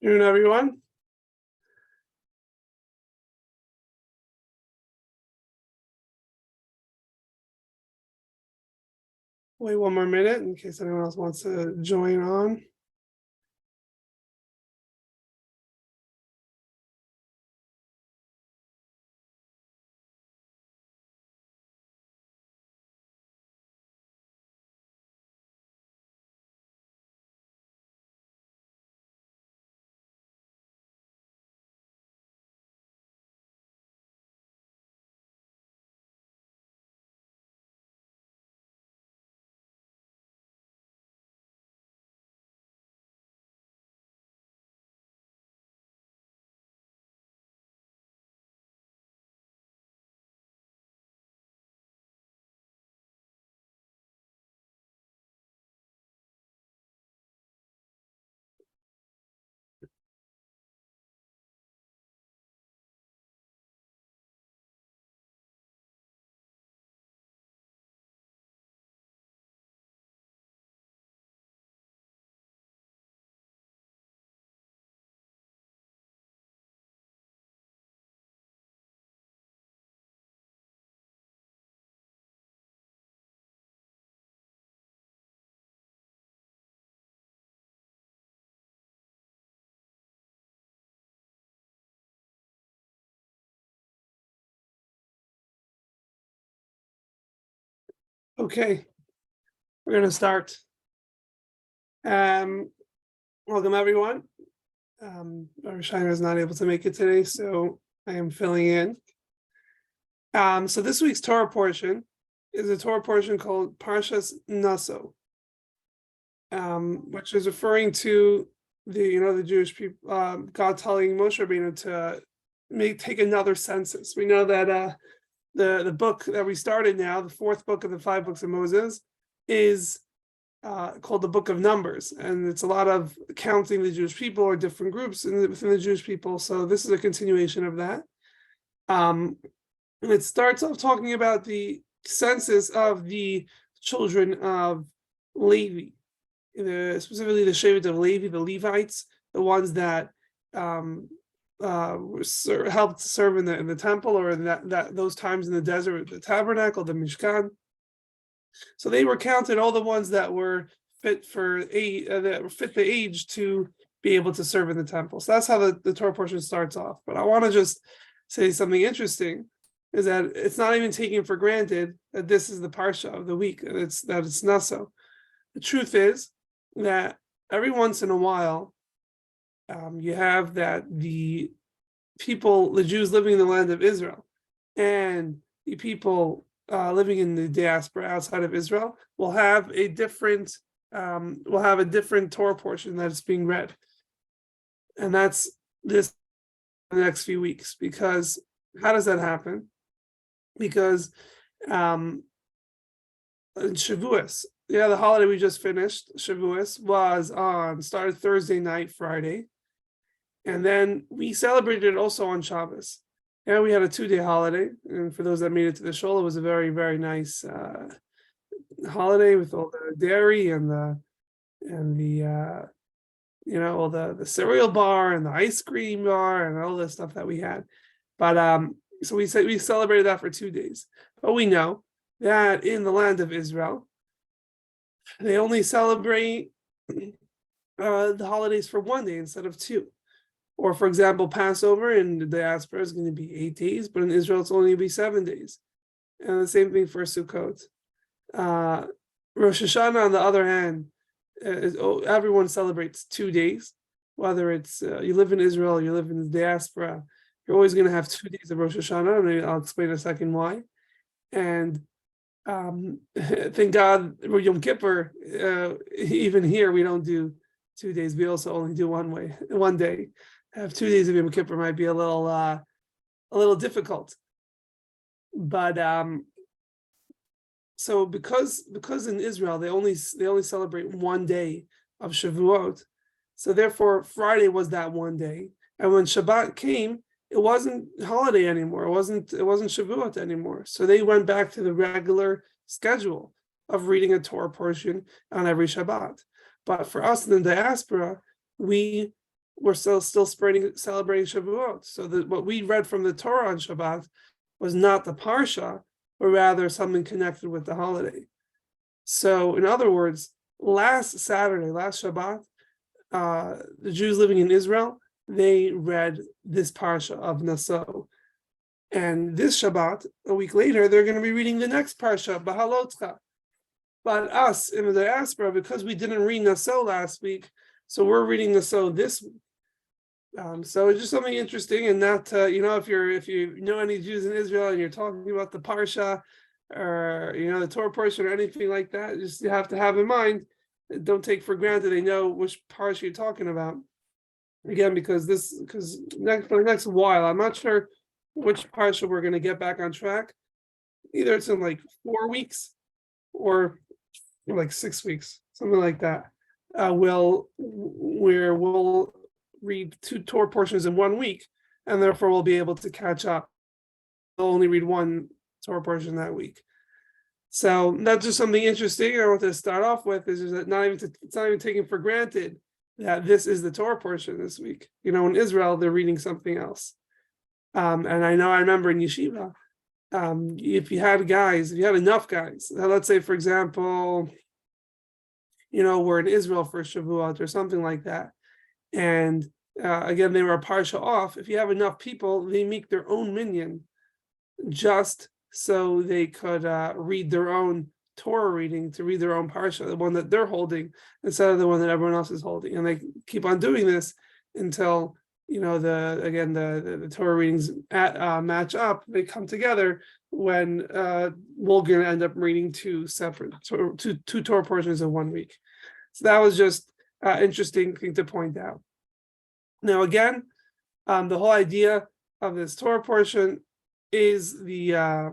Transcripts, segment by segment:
Good everyone. Wait one more minute in case anyone else wants to join on. Okay, we're gonna start. Um, Welcome everyone. Our Shiner is not able to make it today, so I am filling in. So this week's Torah portion is a Torah portion called Parshat Nasso, which is referring to the Jewish people, God telling Moshe Rabbeinu to take another census. We know that the book that we started now, the fourth book of the 5 books of Moses, is called the Book of Numbers, and it's a lot of counting the Jewish people or different groups within the Jewish people. So this is a continuation of that. And it starts off talking about the census of the children of Levi, specifically the Shevet of Levi, the Levites, the ones that helped serve in the temple, or in that those times in the desert, the tabernacle, the Mishkan. So they were counted, all the ones that were fit the age to be able to serve in the temple. So that's how the Torah portion starts off. But I want to just say something interesting, is that it's not even taken for granted that this is the Parsha of the week, that it's Nasso. The truth is that every once in a while, you have that the people, the Jews living in the land of Israel, and the people living in the diaspora outside of Israel will have a different Torah portion that is being read, and that's this in the next few weeks. Because how does that happen? Because in Shavuos, the holiday we just finished, Shavuos, started Thursday night, Friday, and then we celebrated it also on Shabbos. Yeah, we had a 2-day holiday, and for those that made it to the shul, it was a very, very nice holiday with all the dairy and the all the cereal bar and the ice cream bar and all the stuff that we had. But so we celebrated that for 2 days. But we know that in the land of Israel, they only celebrate the holidays for 1 day instead of 2. Or, for example, Passover in the diaspora is going to be 8 days, but in Israel it's only going to be 7 days. And the same thing for Sukkot. Rosh Hashanah, on the other hand, everyone celebrates 2 days. Whether it's you live in Israel, you live in the diaspora, you're always going to have 2 days of Rosh Hashanah, and I'll explain in a second why. And thank God, Yom Kippur, even here we don't do 2 days. We also only do 1 day. Have 2 days of Yom Kippur might be a little difficult, but so because in Israel they only celebrate 1 day of Shavuot, so therefore Friday was that 1 day, and when Shabbat came, it wasn't holiday anymore. It wasn't Shavuot anymore. So they went back to the regular schedule of reading a Torah portion on every Shabbat. But for us in the diaspora, we we're still celebrating Shavuot. So that what we read from the Torah on Shabbat was not the Parsha, but rather something connected with the holiday. So, in other words, last Saturday, last Shabbat, the Jews living in Israel, they read this Parsha of Nasso. And this Shabbat, a week later, they're going to be reading the next Parsha, Bahalotcha. But us in the diaspora, because we didn't read Nasso last week, so we're reading Nasso this week. So it's just something interesting, and not if you know any Jews in Israel and you're talking about the Parsha or the Torah portion or anything like that, just you have to have in mind, don't take for granted they know which Parsha you're talking about. Again, because for the next while, I'm not sure which Parsha we're going to get back on track. Either it's in like 4 weeks or like 6 weeks, something like that. We'll read 2 Torah portions in 1 week, and therefore we'll be able to catch up. We'll only read 1 Torah portion that week. So that's just something interesting I want to start off with, is that it's not even taken for granted that this is the Torah portion this week. In Israel, they're reading something else. And I remember in yeshiva, if you had enough guys, let's say, for example, we're in Israel for Shavuot or something like that. And again, they were a parsha off. If you have enough people, they make their own minyan just so they could read their own Torah reading, to read their own parsha, the one that they're holding, instead of the one that everyone else is holding. And they keep on doing this until the Torah readings match up. They come together when we're going to end up reading 2 Torah portions in 1 week. So that was just interesting thing to point out. Now, again, the whole idea of this Torah portion is the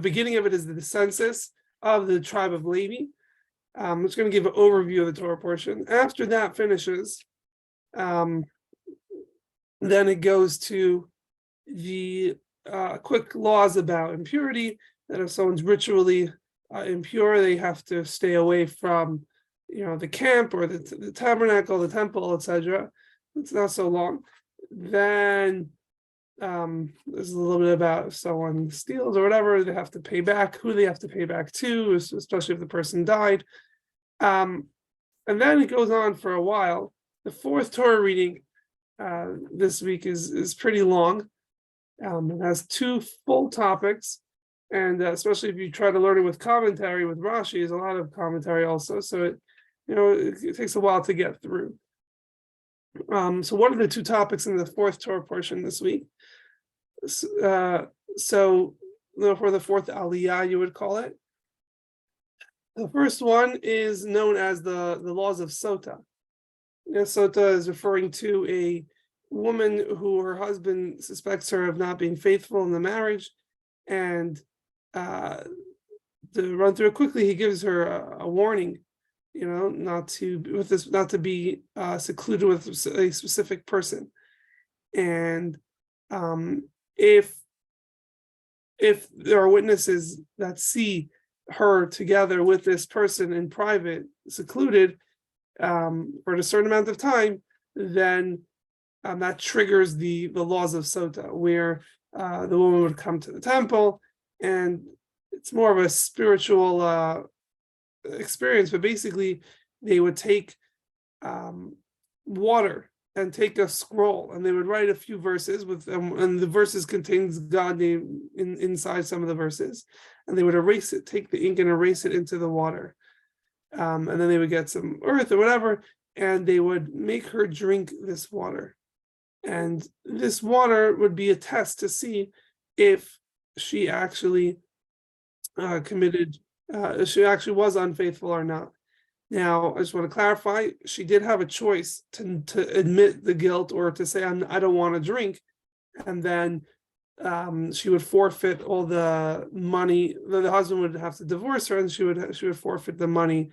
beginning of it is the census of the tribe of Levi. I'm just going to give an overview of the Torah portion. After that finishes, then it goes to the quick laws about impurity, that if someone's ritually impure, they have to stay away from the camp or the tabernacle, the temple, etc. It's not so long. Then there's a little bit about if someone steals or whatever, they have to pay back, who they have to pay back to, especially if the person died. And then it goes on for a while. The 4th Torah reading this week is pretty long. It has 2 full topics, and especially if you try to learn it with commentary, with Rashi, is a lot of commentary also. So it takes a while to get through. So what are the 2 topics in the 4th Torah portion this week? So for the 4th Aliyah, you would call it. The first one is known as the laws of Sota. Sota is referring to a woman who her husband suspects her of not being faithful in the marriage, and to run through it quickly, he gives her a warning, not to be secluded with a specific person, and if there are witnesses that see her together with this person in private, secluded for a certain amount of time, then that triggers the laws of Sota, where the woman would come to the temple, and it's more of a spiritual experience, but basically they would take water and take a scroll, and they would write a few verses with them, and the verses contains God name inside some of the verses, and they would erase it, take the ink and erase it into the water, and then they would get some earth or whatever, and they would make her drink this water, and this water would be a test to see if she actually she actually was unfaithful or not. Now, I just want to clarify, she did have a choice to admit the guilt or to say, I don't want to drink, and then she would forfeit all the money. The husband would have to divorce her, and she would forfeit the money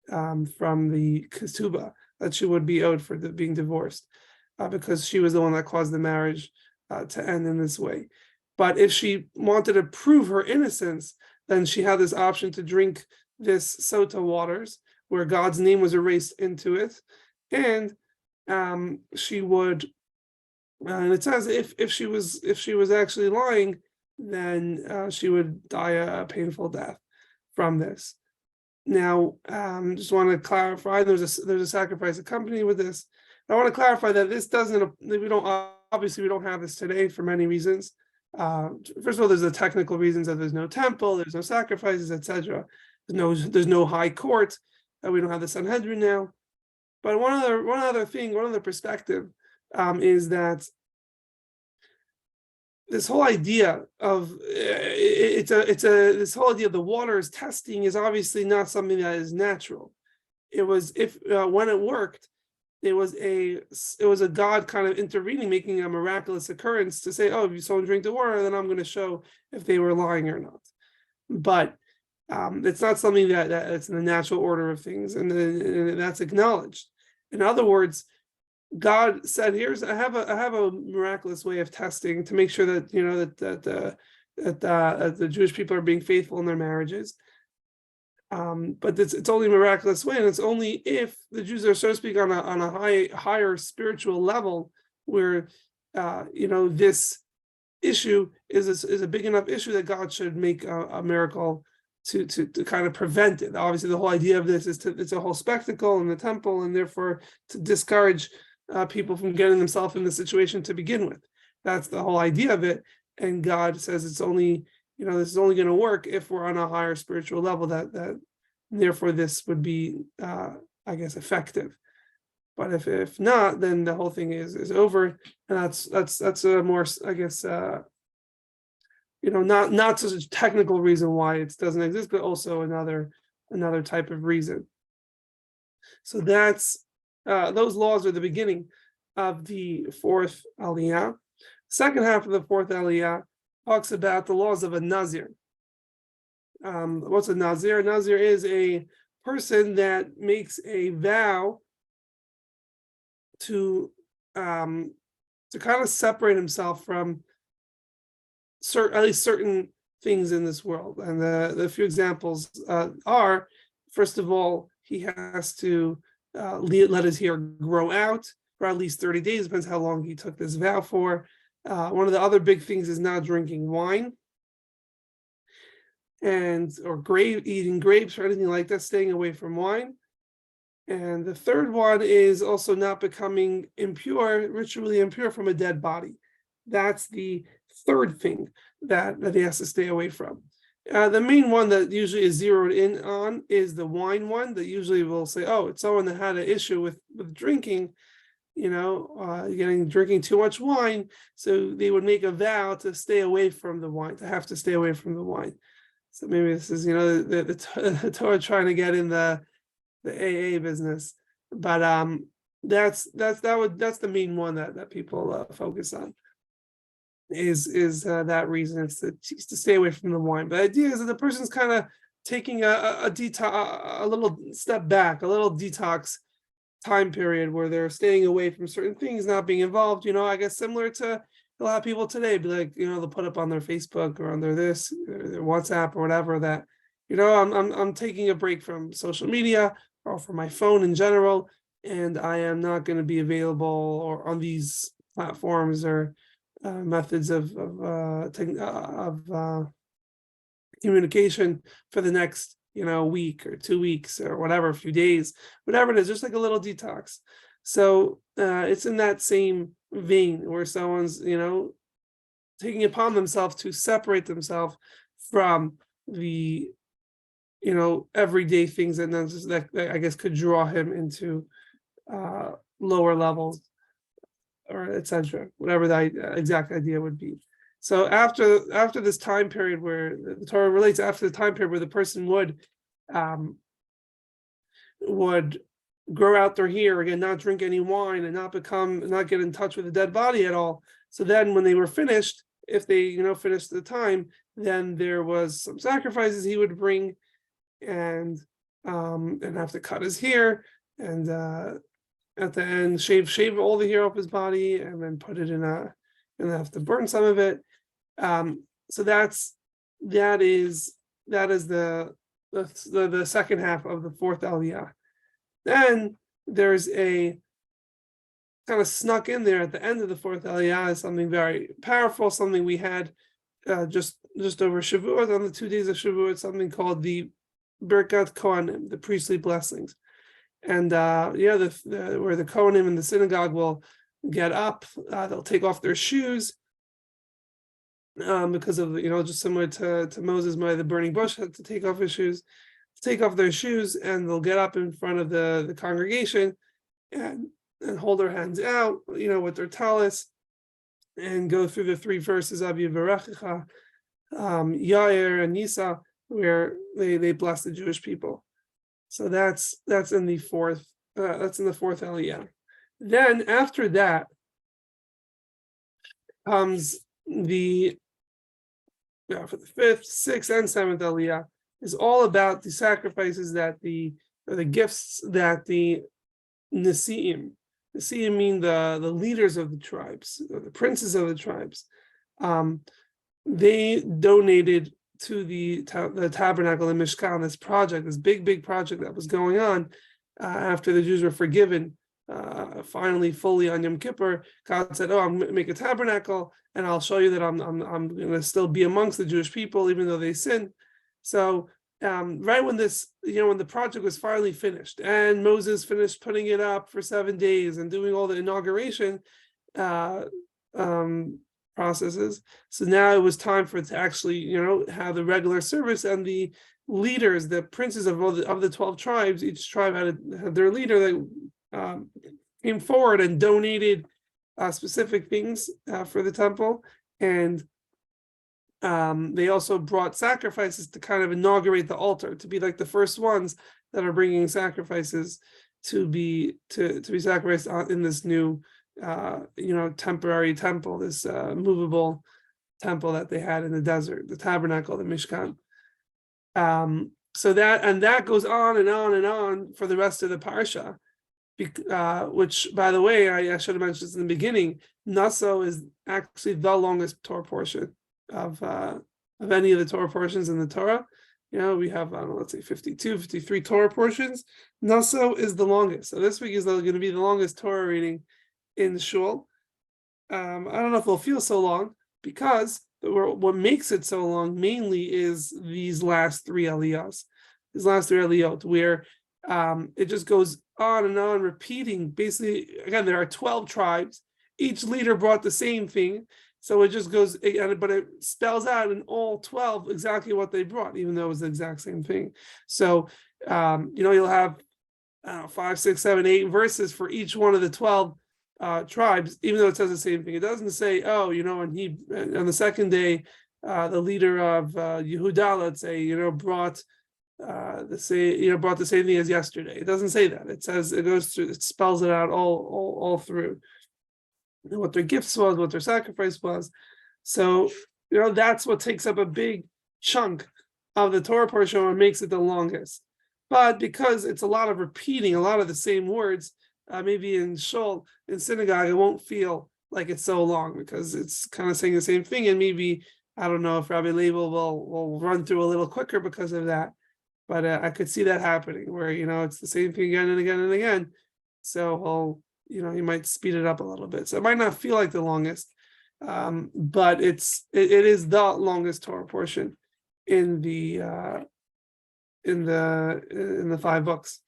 from the ketubah that she would be owed for being divorced, because she was the one that caused the marriage to end in this way. But if she wanted to prove her innocence, then she had this option to drink this Sota waters, where God's name was erased into it, and she would, and it says if she was actually lying, then she would die a painful death from this. Now, just want to clarify, there's a sacrifice accompanied with this. I want to clarify that this doesn't, we don't have this today for many reasons. First of all, there's the technical reasons that there's no temple, there's no sacrifices, etc. There's no high court. We don't have the Sanhedrin now. But one other perspective is that this whole idea of this whole idea of the water's testing is obviously not something that is natural. It was, when it worked, it was a God kind of intervening, making a miraculous occurrence to say, oh, if you someone drink the water, then I'm going to show if they were lying or not. But it's not something that it's in the natural order of things, and that's acknowledged. In other words, God said, I have a miraculous way of testing to make sure that that the Jewish people are being faithful in their marriages. But it's only a miraculous way, and it's only if the Jews are, so to speak, on a higher spiritual level, where this issue is a big enough issue that God should make a miracle to kind of prevent it. Obviously, the whole idea of this is it's a whole spectacle in the temple, and therefore to discourage people from getting themselves in the situation to begin with. That's the whole idea of it. And God says it's only, this is only going to work if we're on a higher spiritual level, that therefore this would be, I guess, effective. But if not, then the whole thing is over. And that's a more, I guess, not such a technical reason why it doesn't exist, but also another type of reason. So that's those laws are the beginning of the fourth Aliyah. Second half of the fourth Aliyah talks about the laws of a Nazir. What's a Nazir? A Nazir is a person that makes a vow to kind of separate himself from at least certain things in this world. And the few examples are, first of all, he has to let his hair grow out for at least 30 days, depends how long he took this vow for. One of the other big things is not drinking wine or eating grapes or anything like that, staying away from wine. And the third one is also not becoming ritually impure from a dead body. That's the third thing that he has to stay away from. The main one that usually is zeroed in on is the wine one, that usually will say, oh, it's someone that had an issue with drinking, drinking too much wine. So they would make a vow to stay away from the wine, to have to stay away from the wine. So maybe this is, the Torah trying to get in the AA business. But that's the main one that people focus on. Is that reason? It's to stay away from the wine. But the idea is that the person's kind of taking a detox, a little step back, a little detox time period where they're staying away from certain things, not being involved. I guess similar to a lot of people today, be like, they'll put up on their Facebook or on their WhatsApp or whatever that, I'm taking a break from social media or from my phone in general, and I am not going to be available or on these platforms or methods of communication for the next week or 2 weeks or whatever, a few days, whatever it is, just like a little detox. So it's in that same vein where someone's taking upon themselves to separate themselves from the everyday things, and then just that I guess could draw him into lower levels or etc., whatever the exact idea would be. So after this time period where the Torah relates, after the time period where the person would grow out their hair again, not drink any wine, and not get in touch with the dead body at all. So then when they were finished, if they finished the time, then there was some sacrifices he would bring, and have to cut his hair, and at the end shave all the hair off his body, and then put it and have to burn some of it. So that is the second half of the fourth Aliyah. Then there's a kind of snuck in there at the end of the fourth Aliyah is something very powerful, something we had just over Shavuot, on the 2 days of Shavuot, something called the Birkat Kohanim, the priestly blessings. And where the Kohanim in the synagogue will get up, they'll take off their shoes, because of, just similar to Moses by the burning bush, had to take off his shoes, take off their shoes, and they'll get up in front of the congregation and hold their hands out, with their talis, and go through the 3 verses of Yivarechecha, Yair, and Nisa, where they bless the Jewish people. So that's in the fourth Aliyah. Then after that comes for the 5th, 6th, and 7th Aliyah is all about the sacrifices or the gifts that the Nesi'im mean the leaders of the tribes, or the princes of the tribes, they donated to the tabernacle, the Mishkan, this project, this big project that was going on after the Jews were forgiven, finally fully on Yom Kippur. God said, "Oh, I'm going to make a tabernacle, and I'll show you that I'm going to still be amongst the Jewish people, even though they sinned." So right when when the project was finally finished, and Moses finished putting it up for 7 days and doing all the inauguration processes, so now it was time for it to actually, have the regular service, and the leaders, the princes of the 12 tribes, each tribe had their leader that came forward and donated specific things for the temple, and they also brought sacrifices to kind of inaugurate the altar, to be like the first ones that are bringing sacrifices to be sacrificed in this new temporary temple, this movable temple that they had in the desert, the tabernacle, the Mishkan. So that goes on and on and on for the rest of the parsha, which, by the way, I should have mentioned this in the beginning. Nasso is actually the longest Torah portion of any of the Torah portions in the Torah. We have, let's say 52, 53 Torah portions. Nasso is the longest. So this week is going to be the longest Torah reading in the shul. I don't know if it'll feel so long, because what makes it so long mainly is these last 3 aliyahs, where it just goes on and on, repeating. Basically, again, there are 12 tribes. Each leader brought the same thing. So it just goes, but it spells out in all 12 exactly what they brought, even though it was the exact same thing. So, you'll have 5, 6, 7, 8 verses for each one of the 12 tribes, even though it says the same thing. It doesn't say, and on the second day, the leader of Yehuda, let's say, brought the same thing as yesterday. It doesn't say that. It says, it goes through, it spells it out all through, what their gifts was, what their sacrifice was. So, that's what takes up a big chunk of the Torah portion and makes it the longest. But because it's a lot of repeating, a lot of the same words, maybe in synagogue, it won't feel like it's so long, because it's kind of saying the same thing. And maybe, I don't know if Rabbi Label will run through a little quicker because of that. But I could see that happening, where, it's the same thing again and again and again. So he might speed it up a little bit. So it might not feel like the longest, but it is the longest Torah portion in the 5 books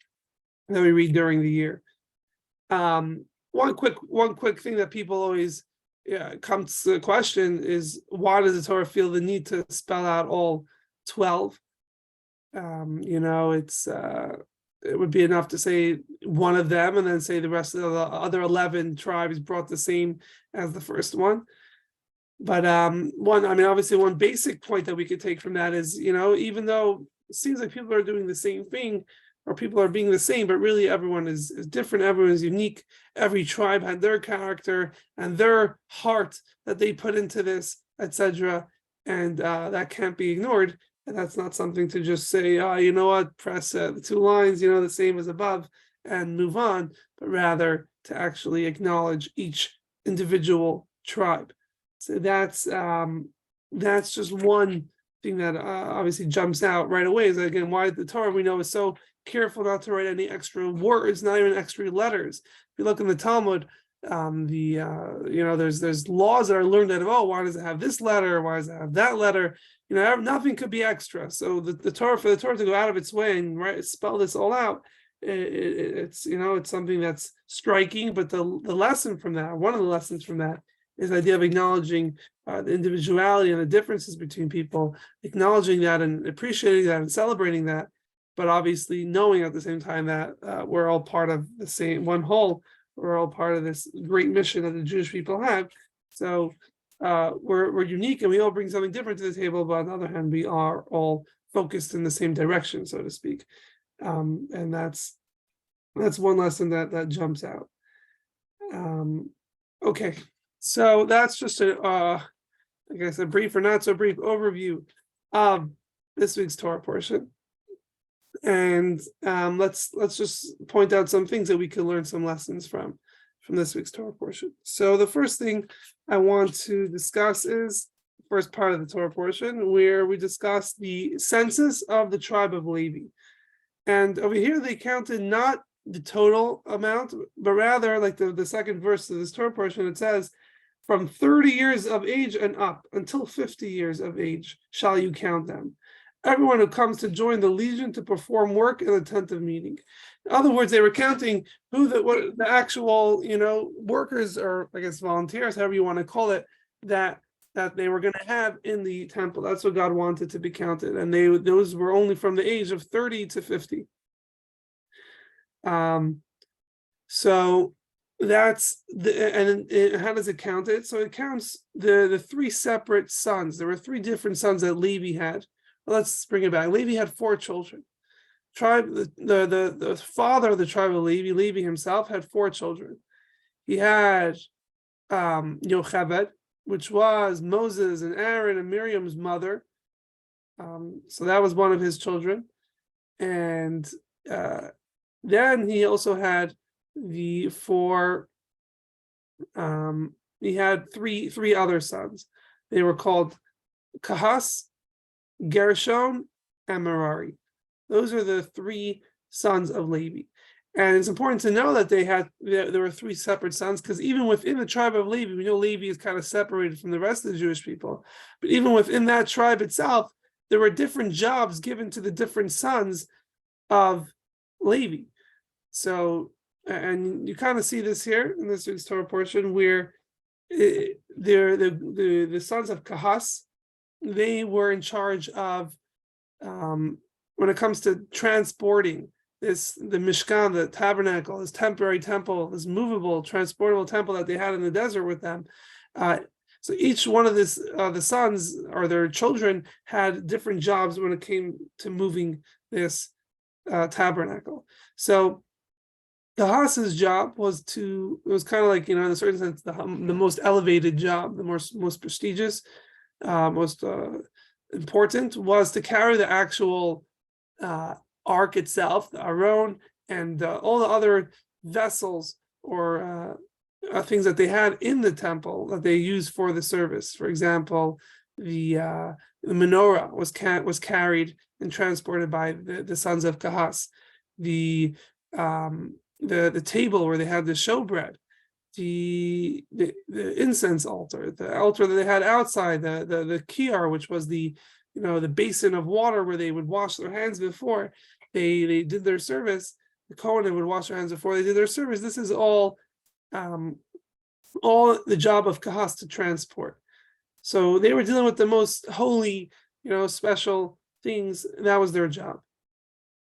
that we read during the year. One quick thing that people always come to the question is, why does the Torah feel the need to spell out all 12? It would be enough to say one of them, and then say the rest of the other 11 tribes brought the same as the first one. But obviously one basic point that we could take from that is, even though it seems like people are doing the same thing, or people are being the same, but really everyone is different, everyone is unique. Every tribe had their character and their heart that they put into this, etc. And that can't be ignored. And that's not something to just say, press the 2 lines, the same as above, and move on, but rather to actually acknowledge each individual tribe. So that's just one thing that obviously jumps out right away. Is, again, why the Torah, we know, is so careful not to write any extra words, not even extra letters. If you look in the Talmud, there's laws that are learned out of, oh, why does it have this letter? Why does it have that letter? Nothing could be extra. So the Torah, for the Torah to go out of its way and spell this all out, it's something that's striking. But the lesson from that, one of the lessons from that, is the idea of acknowledging the individuality and the differences between people, acknowledging that and appreciating that and celebrating that, but obviously knowing at the same time that we're all part of the same one whole. We're all part of this great mission that the Jewish people have. So we're unique and we all bring something different to the table, but on the other hand, we are all focused in the same direction, so to speak. And that's one lesson that jumps out. Okay, so that's just I guess a brief or not so brief overview of this week's Torah portion. And let's just point out some things that we can learn some lessons from this week's Torah portion. So the first thing I want to discuss is the first part of the Torah portion, where we discuss the census of the tribe of Levi. And over here they counted not the total amount, but rather, like the second verse of this Torah portion, it says, from 30 years of age and up until 50 years of age shall you count them. Everyone who comes to join the legion to perform work in the tent of meeting. In other words, they were counting what the actual workers, or I guess volunteers, however you want to call it, that they were going to have in the temple. That's what God wanted to be counted, and those were only from the age of 30 to 50. So that's how does it count it? So it counts the three separate sons. There were three different sons that Levi had. Let's bring it back. Levi had 4 children. The father of the tribe of Levi himself, had 4 children. He had Yocheved, which was Moses and Aaron and Miriam's mother. So that was one of his children. And then he also had the 4. He had three other sons. They were called Kahas, Gershon, and Merari. Those are the 3 sons of Levi. And it's important to know that there were 3 separate sons, because even within the tribe of Levi, we know Levi is kind of separated from the rest of the Jewish people, but even within that tribe itself, there were different jobs given to the different sons of Levi. So, and you kind of see this here in this week's Torah portion, where the sons of Kahas, they were in charge of, when it comes to transporting the Mishkan, the tabernacle, this temporary temple, this movable, transportable temple that they had in the desert with them. So each one of the sons or their children had different jobs when it came to moving this tabernacle. So Kahas's job was it was kind of like, in a certain sense, the most elevated job, the most prestigious, most important, was to carry the actual ark itself, the Aron, and all the other vessels or things that they had in the temple that they used for the service. For example, the menorah was carried and transported by the sons of Kahas. The table where they had the showbread, the incense altar, the altar that they had outside, the kiar, which was the basin of water where they would wash their hands before they did their service. The Kohanim would wash their hands before they did their service. This is all the job of Kahas to transport. So they were dealing with the most holy, special things. That was their job.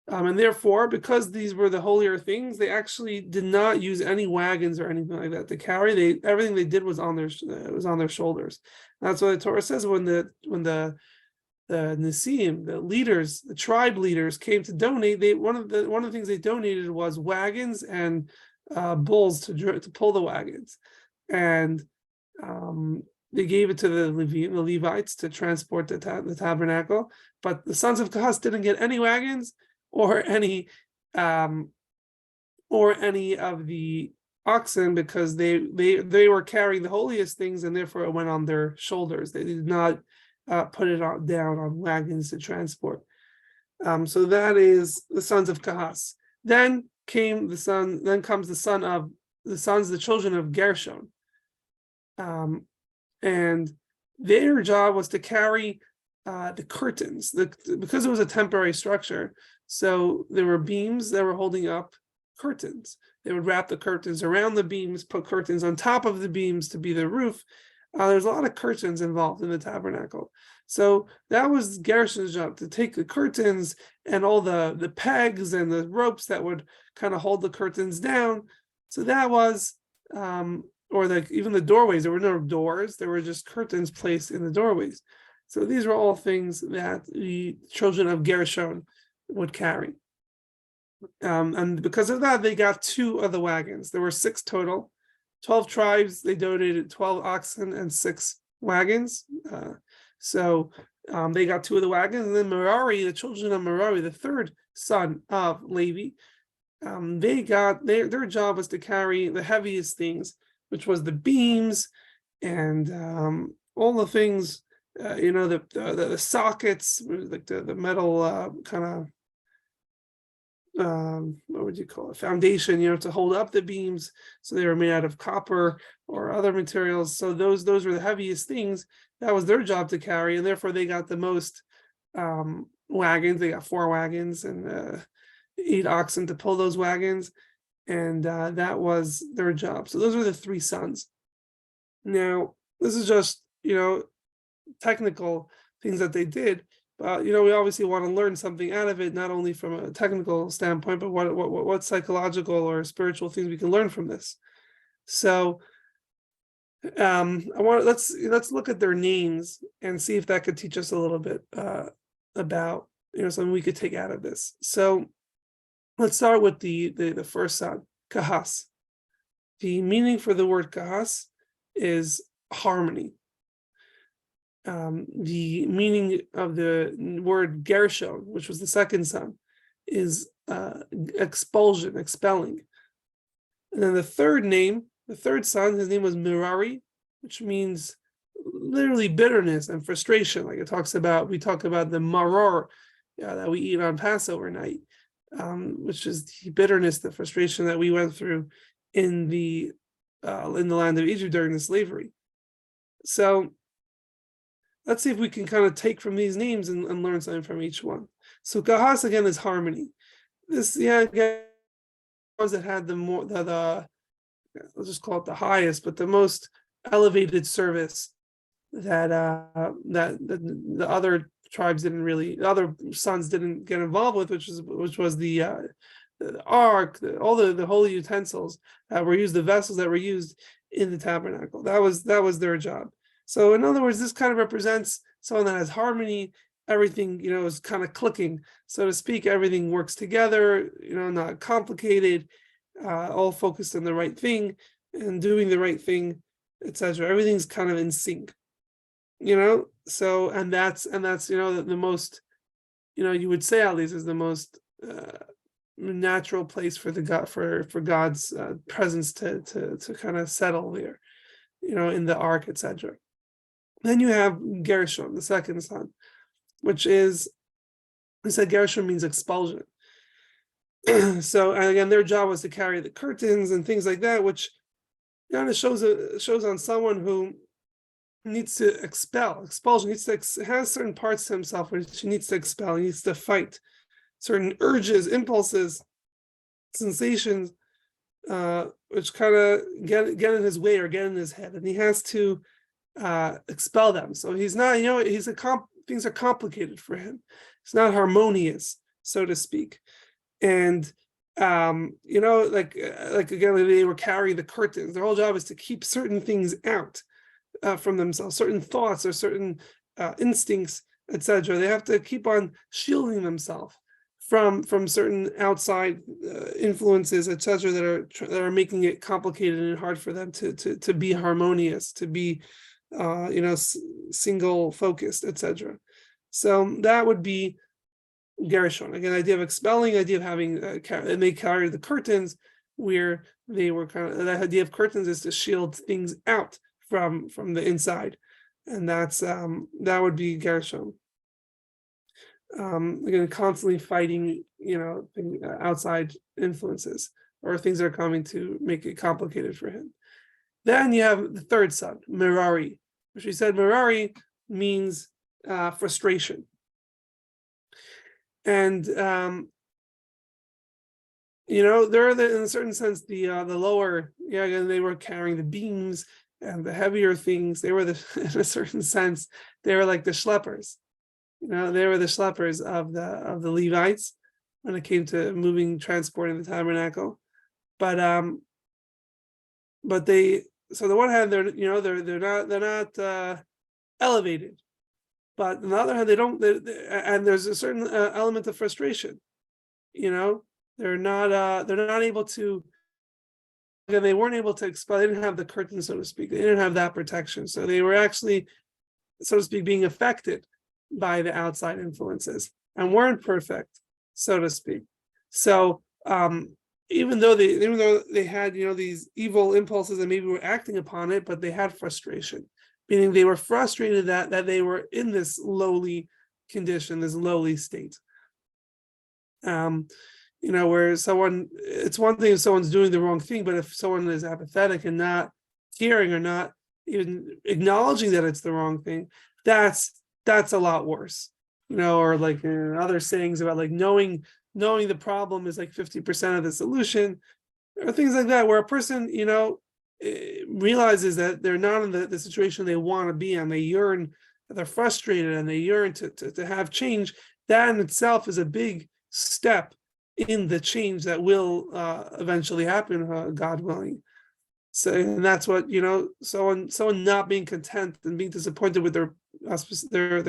And therefore, because these were the holier things, they actually did not use any wagons or anything like that to carry. Everything they did was on their shoulders. That's what the Torah says when the Nisim, the leaders, the tribe leaders, came to donate. One of the things they donated was wagons and bulls to pull the wagons, and they gave it to the Levites to transport the tabernacle. But the sons of Kahas didn't get any wagons or any of the oxen, because they were carrying the holiest things, and therefore it went on their shoulders. They did not put it down on wagons to transport. So that is the sons of Kahas. Then comes the son of the children of Gershon, and their job was to carry the curtains, because it was a temporary structure. So there were beams that were holding up curtains. They would wrap the curtains around the beams, put curtains on top of the beams to be the roof. There's a lot of curtains involved in the tabernacle. So that was Gershon's job, to take the curtains and all the pegs and the ropes that would kind of hold the curtains down. So that was, or like even the doorways, there were no doors, there were just curtains placed in the doorways. So these were all things that the children of Gershon would carry. And because of that, they got 2 of the wagons. There were 6 total. 12 tribes, they donated 12 oxen and 6 wagons. So they got 2 of the wagons. And then Merari, the children of Merari, the 3rd son of Levi, they got, their job was to carry the heaviest things, which was the beams and all the things, the sockets, like the metal kind of, what would you call it, foundation, to hold up the beams. So they were made out of copper or other materials. So those were the heaviest things. That was their job to carry, and therefore they got the most wagons. They got 4 wagons and 8 oxen to pull those wagons, and that was their job. So those were the 3 sons. Now, this is just, technical things that they did. But we obviously want to learn something out of it, not only from a technical standpoint, but what psychological or spiritual things we can learn from this. So, let's look at their names and see if that could teach us a little bit about something we could take out of this. So, let's start with the first son, Kahas. The meaning for the word Kahas is harmony. The meaning of the word Gershon, which was the second son, is expulsion, expelling. And then the third son, his name was Merari, which means literally bitterness and frustration. Like we talk about the maror that we eat on Passover night, which is the bitterness, the frustration that we went through in the land of Egypt during the slavery. So let's see if we can kind of take from these names and learn something from each one. So Kahas again is harmony. This again ones that had let's just call it the highest, but the most elevated service that the other tribes the other sons didn't get involved with, which was the ark, all the holy utensils that were used, the vessels that were used in the tabernacle. That was their job. So in other words, this kind of represents someone that has harmony. Everything, is kind of clicking, so to speak. Everything works together, not complicated, all focused on the right thing and doing the right thing, etc. Everything's kind of in sync, So, and that's the most, you would say at least is the most natural place for for God's presence to kind of settle there, in the ark, etc. Then you have Gershon, the second son, which is, we said Gershon means expulsion. So, and again, their job was to carry the curtains and things like that, which kind of shows on someone who needs to expulsion, has certain parts to himself which he needs to expel. He needs to fight certain urges, impulses, sensations, which kind of get in his way or get in his head, and he has to expel them. So he's not, things are complicated for him. It's not harmonious, so to speak. And like again, they were carrying the curtains. Their whole job is to keep certain things out from themselves, certain thoughts or certain instincts, etc. They have to keep on shielding themselves from certain outside influences, etc., that are making it complicated and hard for them to be harmonious, to be single focused, etc. So that would be Gershon. Again, idea of expelling, idea of having, and they carried the curtains, where they were that idea of curtains is to shield things out from the inside, and that would be Gershon. Again, constantly fighting, outside influences. or things are coming to make it complicated for him. Then you have the third son, Merari, which we said Merari means frustration. And they're in a certain sense the lower. Yeah, again, they were carrying the beams and the heavier things. They were in a certain sense, they were like the schleppers. They were the schleppers of the Levites when it came to transporting the tabernacle. But they, so on the one hand, they're not elevated, but on the other hand, and there's a certain element of frustration. They're not able to. Again, they weren't able to expel. They didn't have the curtain, so to speak. They didn't have that protection, so they were actually, so to speak, being affected by the outside influences and weren't perfect, so to speak. So even though they had these evil impulses and maybe were acting upon it, but they had frustration, meaning they were frustrated that they were in this lowly condition, this lowly state. Where it's one thing if someone's doing the wrong thing, but if someone is apathetic and not caring or not even acknowledging that it's the wrong thing, that's a lot worse. Or like other sayings about like knowing the problem is like 50% of the solution, or things like that, where a person realizes that they're not in the situation they want to be in, they're frustrated and they yearn to have change. That in itself is a big step in the change that will eventually happen, God willing. So, and that's what someone not being content and being disappointed with their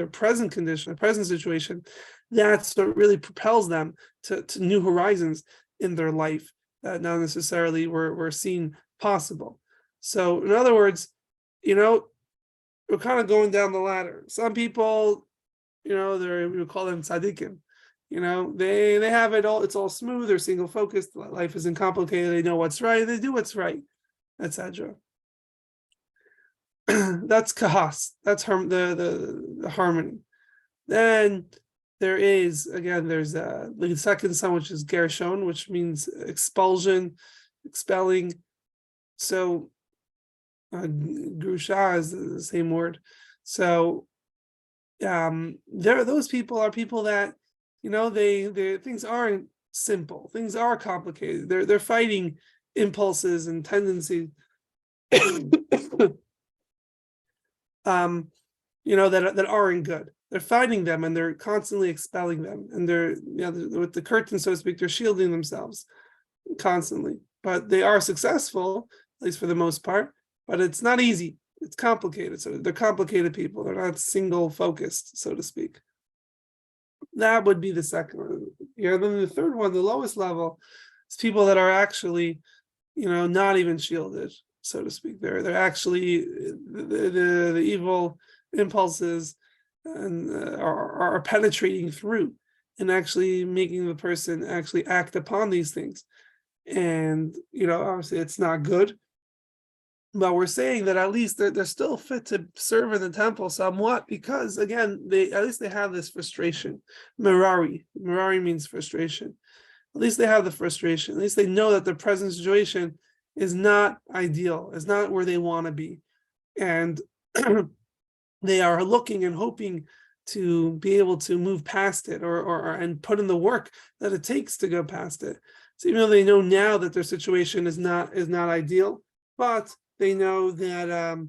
present condition, their present situation, that's what really propels them to new horizons in their life that not necessarily were seen possible. So, in other words, we're kind of going down the ladder. Some people, we would call them tzaddikim. They have it all. It's all smooth. They're single focused. Life isn't complicated. They know what's right. They do what's right, etc. That's kahas. That's the harmony. Then there's the second son, which is gershon, which means expulsion, expelling. So grusha is the same word. So those people are people that they things aren't simple. Things are complicated. They're fighting impulses and tendencies. That aren't good. They're fighting them and they're constantly expelling them. And they're with the curtain, so to speak, they're shielding themselves constantly. But they are successful, at least for the most part. But it's not easy. It's complicated. So they're complicated people. They're not single focused, so to speak. That would be the second one. Then the third one, the lowest level, is people that are actually, not even shielded, so to speak. They're actually the evil impulses and are penetrating through and actually making the person actually act upon these things. And obviously it's not good. But we're saying that at least they're still fit to serve in the temple somewhat, because again, they have this frustration. Merari means frustration. At least they have the frustration. At least they know that their present situation is not ideal. It's not where they want to be, and they are looking and hoping to be able to move past it, or and put in the work that it takes to go past it. So even though they know now that their situation is not ideal, but they know that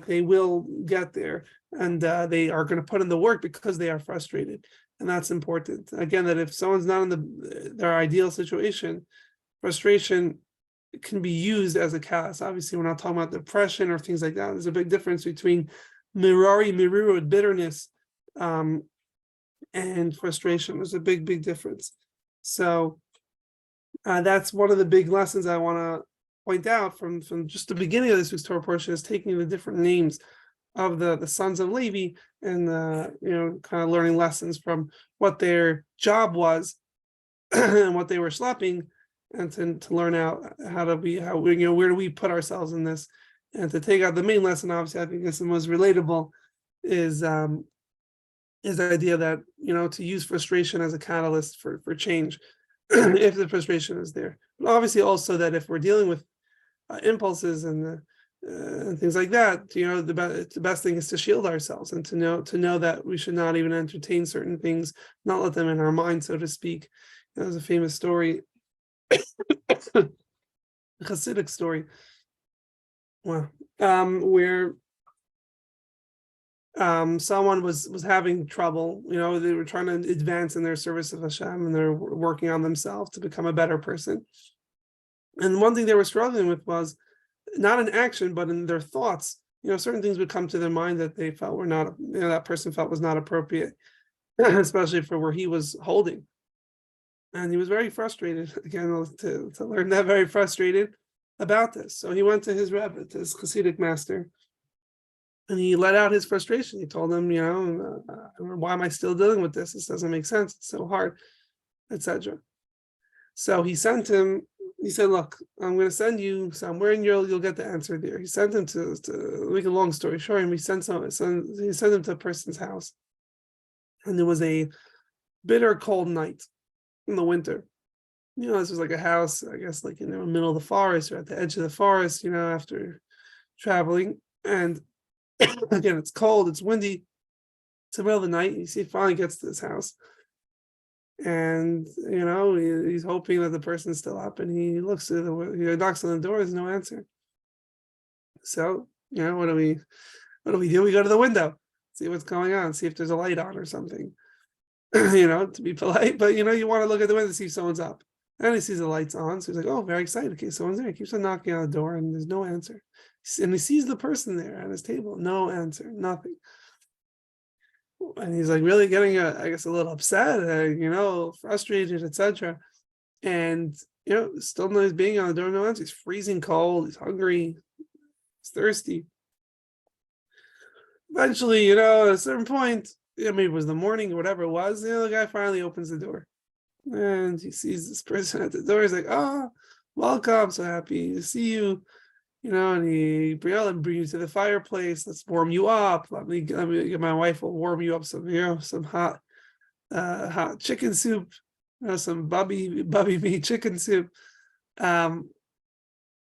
they will get there, and they are going to put in the work because they are frustrated, and that's important. Again, that if someone's not in their ideal situation, frustration can be used as a catalyst. Obviously, we're not talking about depression or things like that. There's a big difference between miruru, bitterness, and frustration. There's a big difference. So that's one of the big lessons I want to point out from just the beginning of this week's Torah portion, is taking the different names of the sons of Levi and kind of learning lessons from what their job was and what they were schlepping, and to learn out where do we put ourselves in this, and to take out the main lesson. Obviously, I think it's the most relatable is the idea that to use frustration as a catalyst for change if the frustration is there. But obviously also that if we're dealing with impulses and things like that, the best thing is to shield ourselves and to know that we should not even entertain certain things, not let them in our mind, so to speak. There's a famous story, a Hasidic story, well, where someone was having trouble. They were trying to advance in their service of Hashem, and they're working on themselves to become a better person. And one thing they were struggling with was not in action, but in their thoughts. Certain things would come to their mind that they felt were not, that person felt was not appropriate, especially for where he was holding. And he was very frustrated, again, to learn that, very frustrated about this. So he went to his Rebbe, to his Hasidic master, and he let out his frustration. He told him, why am I still dealing with this? This doesn't make sense. It's so hard, etc. So he said, look, I'm going to send you somewhere and you'll get the answer there. He sent him to make a long story short, and he sent him to a person's house. And it was a bitter cold night in the winter. This was like a house, I guess, like in the middle of the forest or at the edge of the forest, after traveling. And again, it's cold, it's windy. It's the middle of the night. You see, he finally gets to this house. And, he's hoping that the person's still up, and he looks at he knocks on the door, there's no answer. So, what do we do? We go to the window, see what's going on, see if there's a light on or something, to be polite, but you want to look at the window to see if someone's up. And he sees the lights on, so he's like, oh, very excited. Okay, someone's there. He keeps on knocking on the door, and there's no answer. And he sees the person there at his table, no answer, nothing. And he's like really getting, I guess, a little upset, frustrated, etc. And still no, he's being on the door, no answer. He's freezing cold. He's hungry. He's thirsty. Eventually, at a certain point, maybe it was the morning or whatever it was. The guy finally opens the door, and he sees this person at the door. He's like, "Oh, welcome! So happy to see you." And he bring you to the fireplace. Let's warm you up. Let me get my wife will warm you up some hot chicken soup, some bubby meat chicken soup. How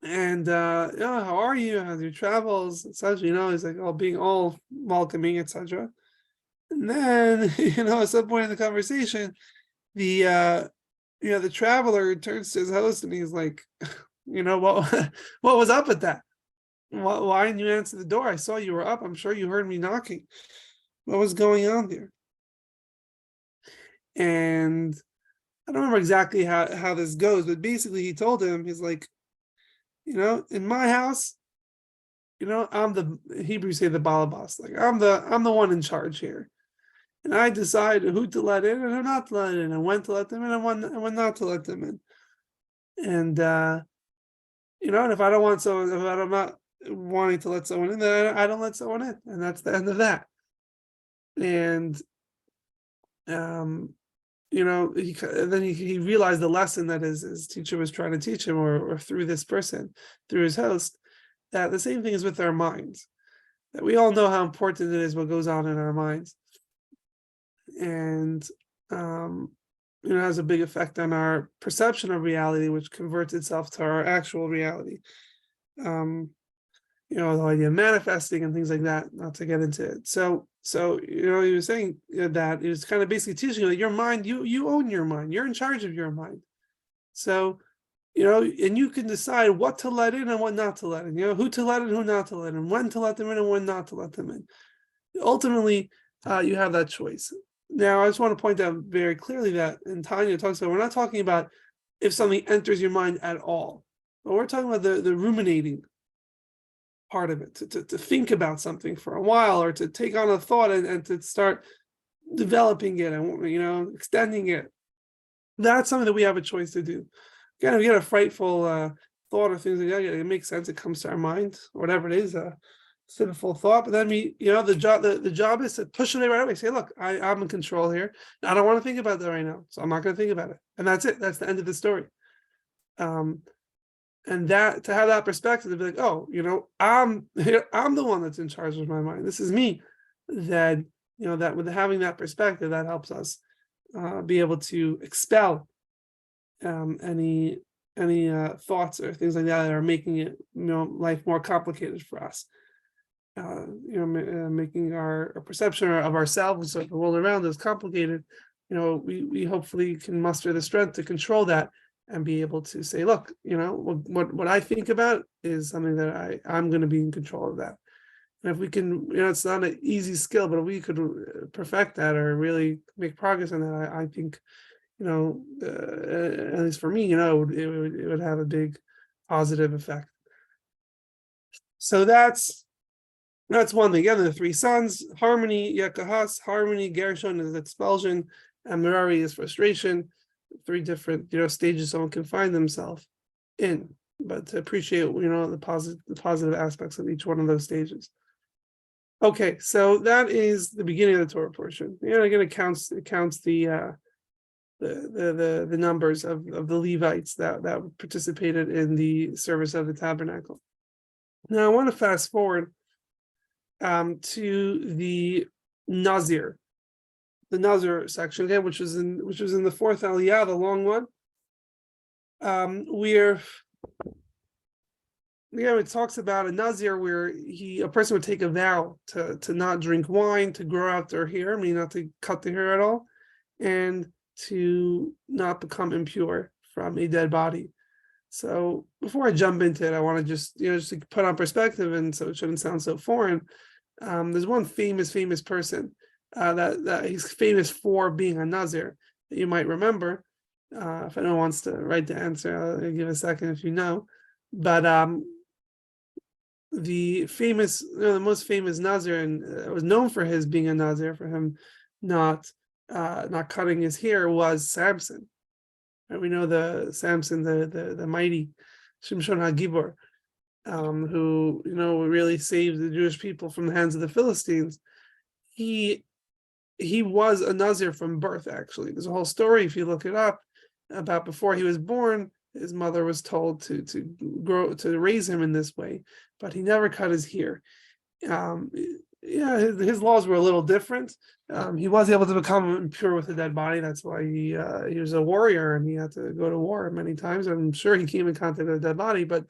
are you? How's your travels, etc. He's like being all welcoming, etc. And then at some point in the conversation, the traveler turns to his host and he's like, what was up with that? Why didn't you answer the door? I saw you were up. I'm sure you heard me knocking. What was going on there? And I don't remember exactly how this goes, but basically he told him, he's like, in my house, I'm the Hebrews say the balabas, like I'm the one in charge here. And I decide who to let in and who not to let in, and when to let them in and when not to let them in. And and if I'm not wanting to let someone in, then I don't let someone in, and that's the end of that. And then he realized the lesson that his teacher was trying to teach him, or through this person, through his host, that the same thing is with our minds. That we all know how important it is what goes on in our minds, and it has a big effect on our perception of reality, which converts itself to our actual reality. The idea of manifesting and things like that, not to get into it. So he was saying that he was kind of basically teaching you that your mind, you own your mind, you're in charge of your mind. So, and you can decide what to let in and what not to let in, who to let in, who not to let in, when to let them in and when not to let them in. Ultimately, you have that choice. Now, I just want to point out very clearly that, and Tanya talks about, we're not talking about if something enters your mind at all, but we're talking about the ruminating part of it, to think about something for a while, or to take on a thought and to start developing it and extending it. That's something that we have a choice to do. Again, if we get a frightful thought or things like that, it makes sense. It comes to our mind, or whatever it is, a sinful thought. But then the job is to push it right away. Say, look, I'm in control here. I don't want to think about that right now, so I'm not going to think about it. And that's it. That's the end of the story. And that, to have that perspective, to be like, oh, I'm the one that's in charge of my mind. This is me. That that with having that perspective, that helps us be able to expel any thoughts or things like that are making it, life more complicated for us. Making our perception of ourselves or the world around us complicated. We hopefully can muster the strength to control that and be able to say, look, what I think about is something that I'm going to be in control of that. And if we can, it's not an easy skill, but if we could perfect that or really make progress on that, I think, at least for me, it would have a big positive effect. So that's one thing. Again, the three sons: harmony, yakahas, harmony, Gershon is expulsion, and Merari is frustration. Three different, stages someone can find themselves in, but to appreciate, the positive aspects of each one of those stages. Okay, so that is the beginning of the Torah portion. Again, it counts the numbers of the Levites that participated in the service of the tabernacle. Now I want to fast forward to the Nazir section again, which was in the fourth Aliyah, the long one. It talks about a Nazir where a person would take a vow to not drink wine, to grow out their hair, meaning not to cut the hair at all, and to not become impure from a dead body. So before I jump into it, I want to just to put on perspective, and so it shouldn't sound so foreign. There's one famous person that he's famous for being a Nazir that you might remember. If anyone wants to write the answer, I'll give a second if you know. But the most famous Nazir, and was known for his being a Nazir, for him not cutting his hair, was Samson. And we know the Samson, the mighty Shimshon HaGibor, who really saved the Jewish people from the hands of the Philistines. He was a Nazir from birth. Actually, there's a whole story, if you look it up, about before he was born. His mother was told to raise him in this way, but he never cut his hair. His laws were a little different. He was able to become impure with a dead body. That's why he was a warrior and he had to go to war many times. I'm sure he came in contact with a dead body, but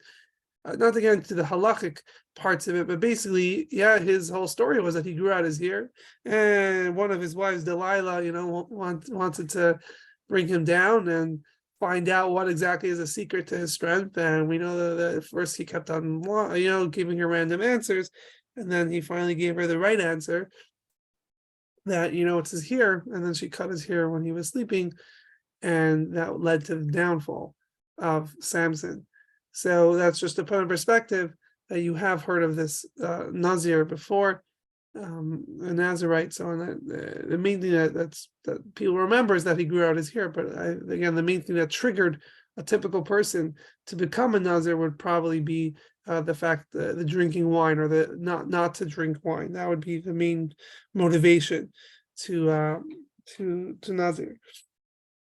not to get into the halachic parts of it. But basically, his whole story was that he grew out his hair, and one of his wives, Delilah, wanted to bring him down and find out what exactly is a secret to his strength. And we know that at first he kept on, giving her random answers, and then he finally gave her the right answer, that it's his hair. And then she cut his hair when he was sleeping, and that led to the downfall of Samson. So that's just to put in perspective that you have heard of this Nazir before, a Nazirite. So the main thing that people remember is that he grew out his hair. But again, the main thing that triggered a typical person to become a Nazir would probably be the fact that the drinking wine, or the not to drink wine. That would be the main motivation to Nazir.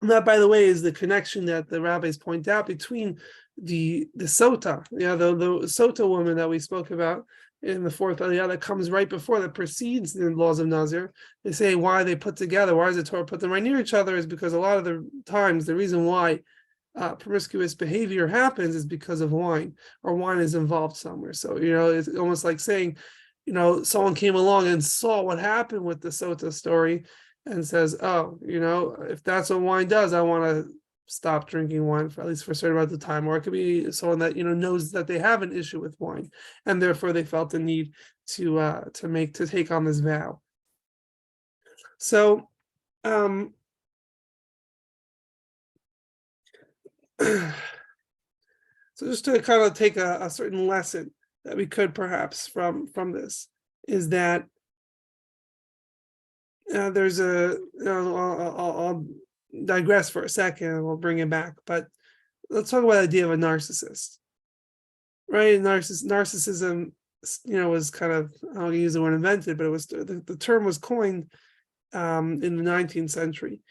And that, by the way, is the connection that the rabbis point out between the Sota, the Sota woman that we spoke about in the fourth Aliyah, that comes right before, that precedes the laws of Nazir. They say why they put together, why does the Torah put them right near each other, is because a lot of the times the reason why promiscuous behavior happens is because of wine, or wine is involved somewhere. So it's almost like saying, someone came along and saw what happened with the Sota story and says, oh, if that's what wine does, I want to stop drinking wine for at least for a certain amount of time. Or it could be someone that knows that they have an issue with wine, and therefore they felt the need to take on this vow. So so just to kind of take a certain lesson that we could perhaps from this, is that there's I'll digress for a second and we'll bring it back, but let's talk about the idea of a narcissist, right? Narcissism, was kind of, I don't use the word invented, but it was the term was coined in the 19th century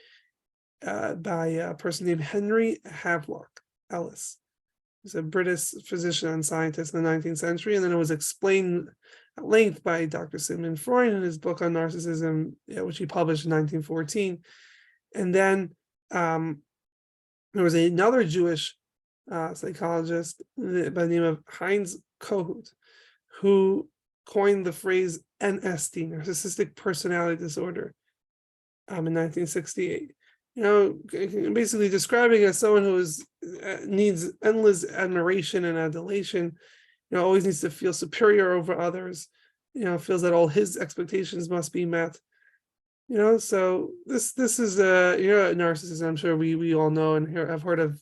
by a person named Henry Havelock Ellis. He's a British physician and scientist in the 19th century, and then it was explained at length by Dr. Sigmund Freud in his book on narcissism, which he published in 1914. And then there was another Jewish psychologist by the name of Heinz Kohut, who coined the phrase NSD, narcissistic personality disorder, in 1968. Basically describing as someone who needs endless admiration and adulation, always needs to feel superior over others, feels that all his expectations must be met. So this is a narcissism. I'm sure we all know and have heard of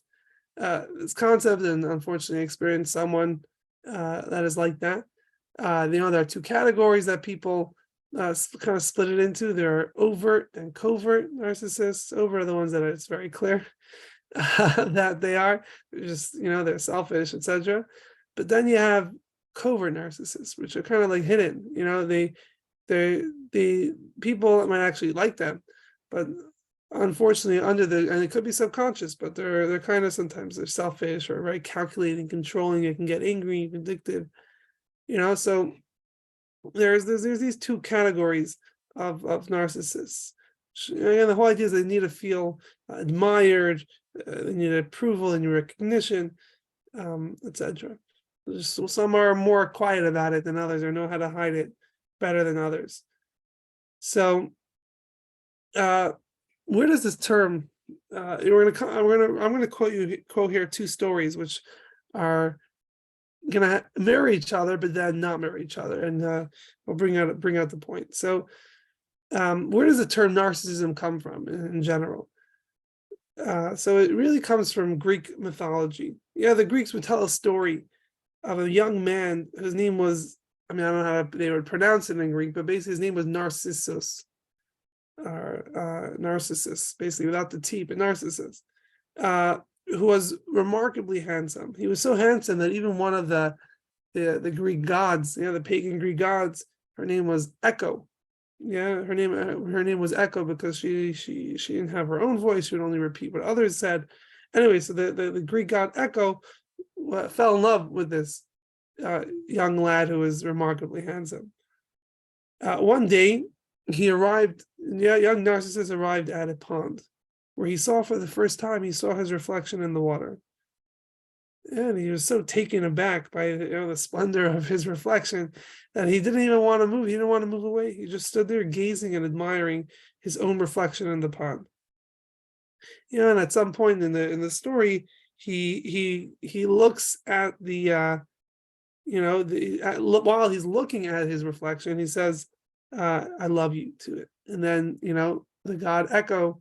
this concept, and unfortunately experienced someone that is like that. There are two categories that people kind of split it into. There are overt and covert narcissists. Overt are the ones that it's very clear that they are just, they're selfish, etc. But then you have covert narcissists, which are kind of like hidden. The people that might actually like them, but unfortunately and it could be subconscious, but they're kind of, sometimes they're selfish or very calculating, controlling. It can get angry, vindictive. So there's these two categories of narcissists. And the whole idea is they need to feel admired, they need approval and recognition, etc. Some are more quiet about it than others, or know how to hide it better than others. So where does this term I'm going to quote here two stories which are going to mirror each other but then not mirror each other, and we'll bring out the point. So where does the term narcissism come from in general? So it really comes from Greek mythology. The Greeks would tell a story of a young man whose name was, I don't know how they would pronounce it in Greek, but basically his name was Narcissus, or Narcissus, basically without the T, but Narcissus, who was remarkably handsome. He was so handsome that even one of the Greek gods, the pagan Greek gods, her name was Echo. Her name was Echo because she didn't have her own voice. She would only repeat what others said. Anyway, so the Greek god Echo fell in love with this young lad who was remarkably handsome. One day, young Narcissus arrived at a pond where he saw for the first time, his reflection in the water. And he was so taken aback by the splendor of his reflection that he didn't even want to move. He didn't want to move away. He just stood there gazing and admiring his own reflection in the pond. And at some point in the story, he looks at while he's looking at his reflection, he says, "I love you" to it. And then the god echoed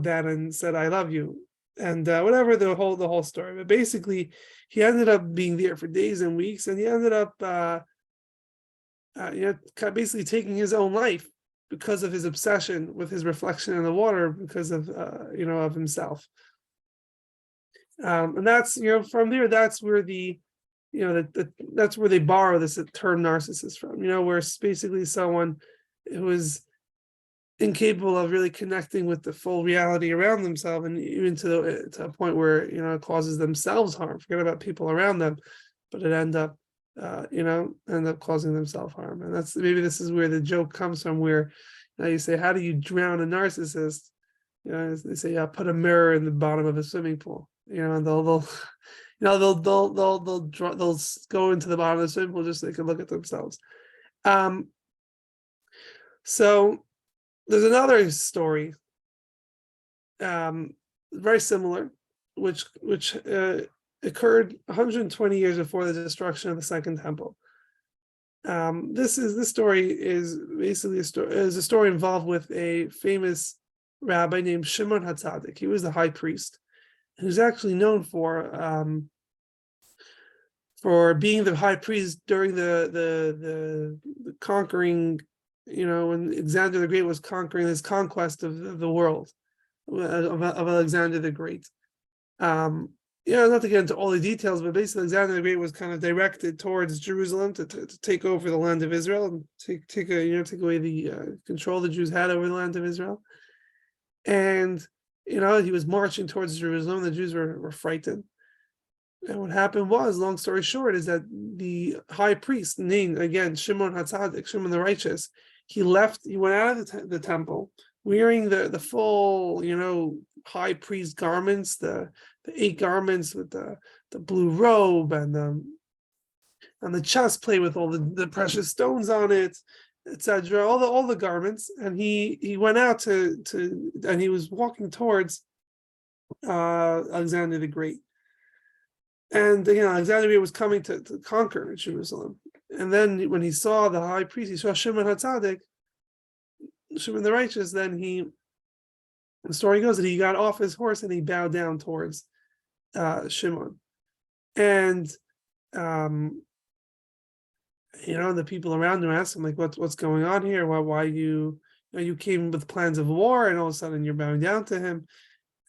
that and said, "I love you." And whatever the whole story, but basically he ended up being there for days and weeks, and he ended up basically taking his own life because of his obsession with his reflection in the water, because of of himself. And that's from there, that's where that's where they borrow this term narcissist from, where it's basically someone who is incapable of really connecting with the full reality around themselves, and even to a point where it causes themselves harm. Forget about people around them, but it end up causing themselves harm. And that's, maybe this is where the joke comes from, where you say, how do you drown a narcissist? They say, put a mirror in the bottom of a swimming pool, and they'll go into the bottom of the swimming pool just so they can look at themselves. So there's another story, very similar, which occurred 120 years before the destruction of the Second Temple. This story is basically a story involved with a famous rabbi named Shimon HaTzadik. He was the high priest, who's actually known for being the high priest during the conquering, when Alexander the Great was conquering his conquest of the world, of Alexander the Great. Not to get into all the details, but basically Alexander the Great was kind of directed towards Jerusalem to take over the land of Israel and take away the control the Jews had over the land of Israel. And he was marching towards Jerusalem. The Jews were frightened. And what happened was, long story short, is that the high priest, named again Shimon HaTzadik, Shimon the Righteous, he went out of the temple wearing the full, high priest garments, the 8 garments with the blue robe and the chest plate with all the precious stones on it, etc. All the garments, and he went out and he was walking towards Alexander the Great. And Alexander was coming to conquer Jerusalem. And then when he saw the high priest, he saw Shimon HaTzadik, Shimon the righteous, then the story goes that he got off his horse and he bowed down towards Shimon. And the people around him asked him, like, what's going on here? Why you came with plans of war and all of a sudden you're bowing down to him?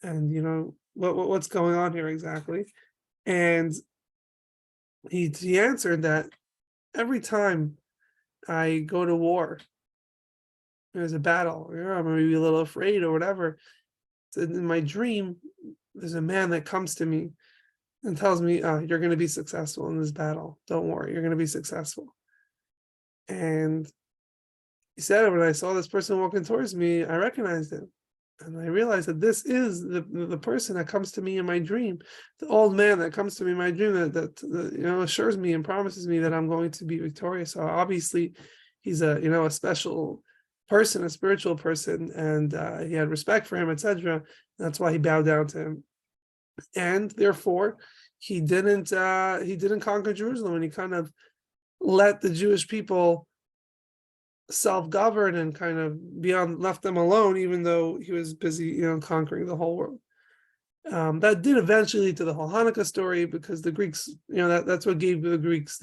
And what's going on here exactly? And he answered that every time I go to war, there's a battle, I'm maybe a little afraid or whatever. In my dream, there's a man that comes to me and tells me, you're going to be successful in this battle. Don't worry, you're going to be successful. And he said, when I saw this person walking towards me, I recognized him. And I realized that this is the person that comes to me in my dream, the old man that comes to me in my dream that assures me and promises me that I'm going to be victorious. So obviously, he's a special person, a spiritual person, and he had respect for him, etc. That's why he bowed down to him, and therefore he didn't conquer Jerusalem, and he kind of let the Jewish people self-govern and kind of left them alone, even though he was busy, conquering the whole world. That did eventually lead to the whole Hanukkah story, because the Greeks, that's what gave the Greeks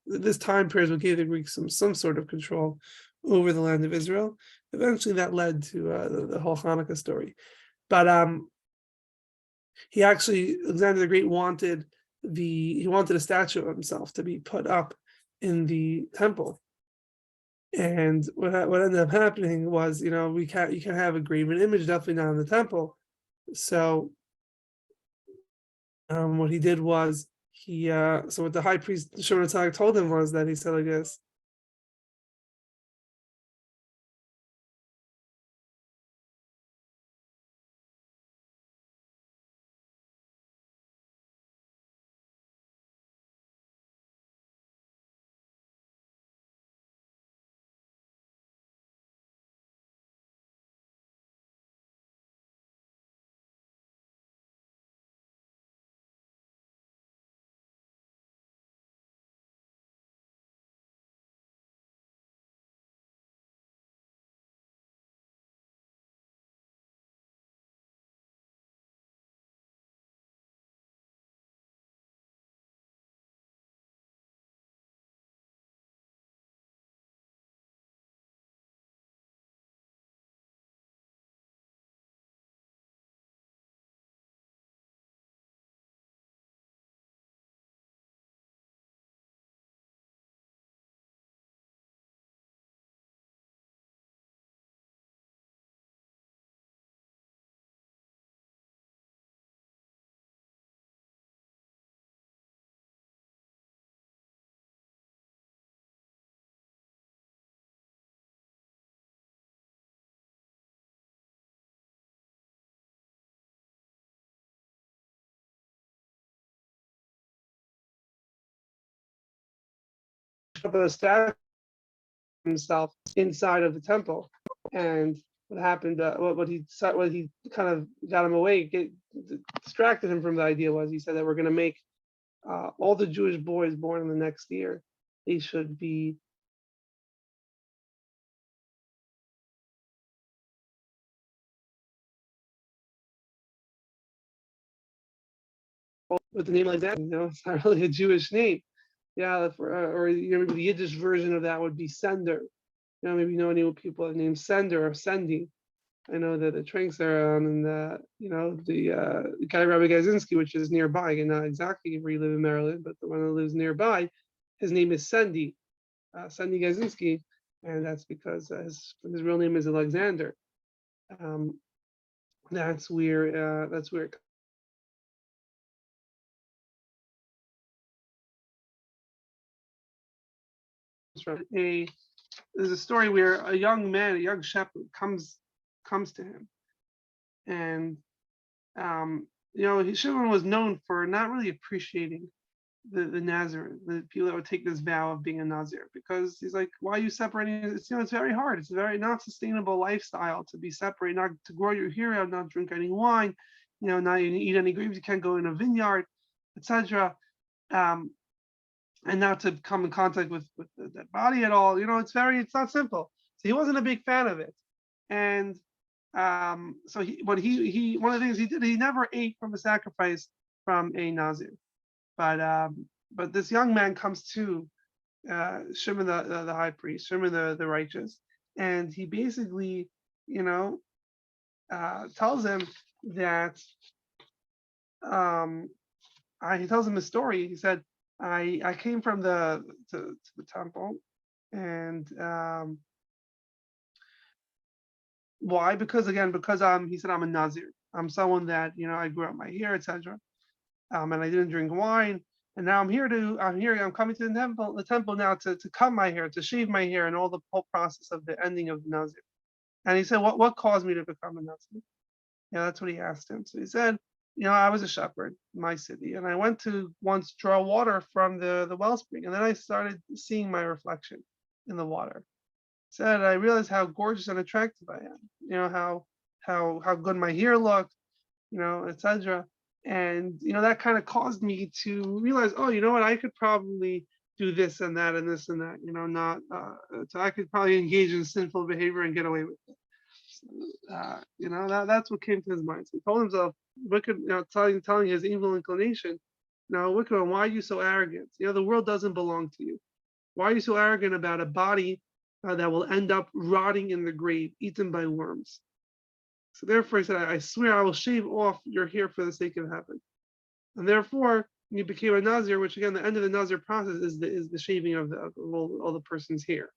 this time period, what gave the Greeks some sort of control over the land of Israel. Eventually, that led to the whole Hanukkah story. But Alexander the Great wanted a statue of himself to be put up in the temple. And what ended up happening was, you can't have a graven image, definitely not in the temple. So what he did was so what the high priest Shimon HaTzadik told him was that he said like this. The statue himself inside of the temple, and what happened? What he kind of got him away, distracted him from the idea was, he said that we're going to make all the Jewish boys born in the next year, they should be with the name like that. It's not really a Jewish name. Yeah, or maybe the Yiddish version of that would be Sender. Maybe you know any people named Sender or Sendi. I know that the Tranks are on, and the guy Rabbi Gazinski, which is nearby, and not exactly where you live in Maryland, but the one that lives nearby, his name is Sendi, Sendi Gazinski, and that's because his real name is Alexander. That's where it comes from. There's a story where a young shepherd comes comes to him. And Shimon was known for not really appreciating the Nazarene, the people that would take this vow of being a Nazir, because he's like, why are you separating? It's very hard. It's a very not sustainable lifestyle to be separated, not to grow your hair out, not drink any wine, not eat any grapes. You can't go in a vineyard, etc. And not to come in contact with the dead body at all. It's not simple. So he wasn't a big fan of it. And so one of the things he did, he never ate from a sacrifice from a Nazir. But this young man comes to Shimon the high priest, Shimon the righteous, and he basically, tells him that he tells him his story. He said, I came from to the temple, and why? Because he said, I'm a Nazir. I'm someone that I grew up my hair, etc. And I didn't drink wine. And now I'm coming to the temple now to cut my hair, to shave my hair, and all the whole process of the ending of the Nazir. And he said, what caused me to become a Nazir? That's what he asked him. So he said, I was a shepherd in my city, and I went to once draw water from the wellspring, and then I started seeing my reflection in the water. He said, I realized how gorgeous and attractive I am. How good my hair looked, etc. And that kind of caused me to realize, oh, you know what, I could probably do this and that and this and that, not so I could probably engage in sinful behavior and get away with it. So, that's what came to his mind. So he told himself, wicked, telling his evil inclination, wicked one, why are you so arrogant? The world doesn't belong to you. Why are you so arrogant about a body that will end up rotting in the grave, eaten by worms? So therefore, he said, I swear I will shave off your hair for the sake of heaven. And therefore, you became a Nazir, which again, the end of the Nazir process is the shaving of all the person's hair.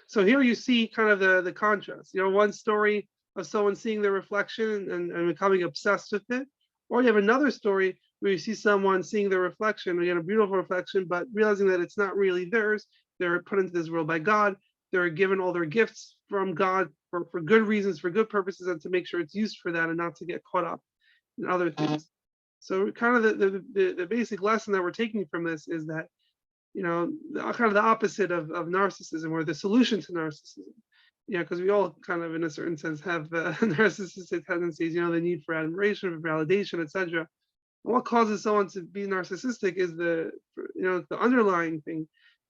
So here you see kind of the contrast. One story of someone seeing their reflection and becoming obsessed with it, or you have another story where you see someone seeing their reflection, again, a beautiful reflection, but realizing that it's not really theirs. They're put into this world by God. They're given all their gifts from God for good reasons, for good purposes, and to make sure it's used for that and not to get caught up in other things. So kind of the basic lesson that we're taking from this is that, kind of the opposite of narcissism, or the solution to narcissism. Because we all kind of, in a certain sense, have narcissistic tendencies, the need for admiration, for validation, etc. And what causes someone to be narcissistic is the underlying thing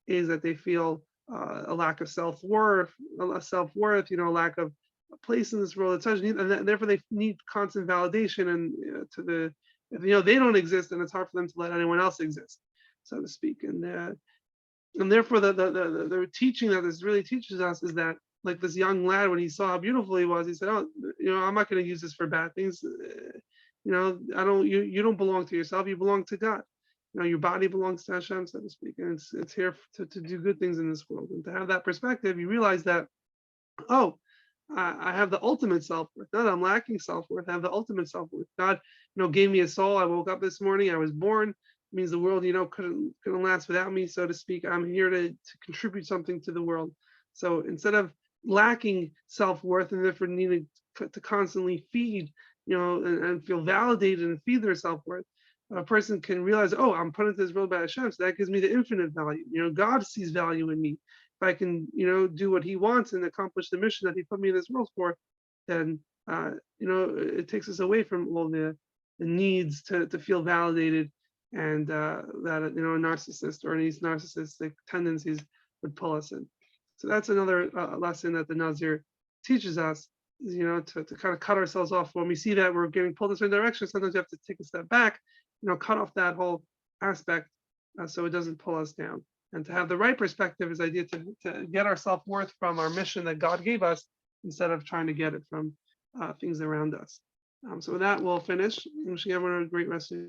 is that they feel a lack of self-worth, a lack of a place in this world, etc. And therefore they need constant validation, and if they don't exist, then it's hard for them to let anyone else exist, so to speak. And therefore the teaching that this really teaches us is that, like this young lad, when he saw how beautiful he was, he said, oh, I'm not going to use this for bad things. You don't belong to yourself, you belong to God. Your body belongs to Hashem, so to speak, and it's here to do good things in this world. And to have that perspective, you realize that, oh, I have the ultimate self-worth. Not I'm lacking self-worth. I have the ultimate self-worth. God, gave me a soul. I woke up this morning. I was born. It means the world, couldn't last without me, so to speak. I'm here to contribute something to the world. So instead of lacking self-worth and therefore needing to constantly feed, and feel validated and feed their self-worth, a person can realize, oh, I'm put into this world by Hashem, so that gives me the infinite value. God sees value in me. If I can, do what He wants and accomplish the mission that He put me in this world for, then, it takes us away from all the needs to feel validated, and that a narcissist or these narcissistic tendencies would pull us in. So that's another lesson that the Nazir teaches us. Is, to kind of cut ourselves off when we see that we're getting pulled in a certain direction. Sometimes you have to take a step back, cut off that whole aspect so it doesn't pull us down. And to have the right perspective is the idea to get our self-worth from our mission that God gave us, instead of trying to get it from things around us. So with that, we'll finish. Wishing everyone a great rest of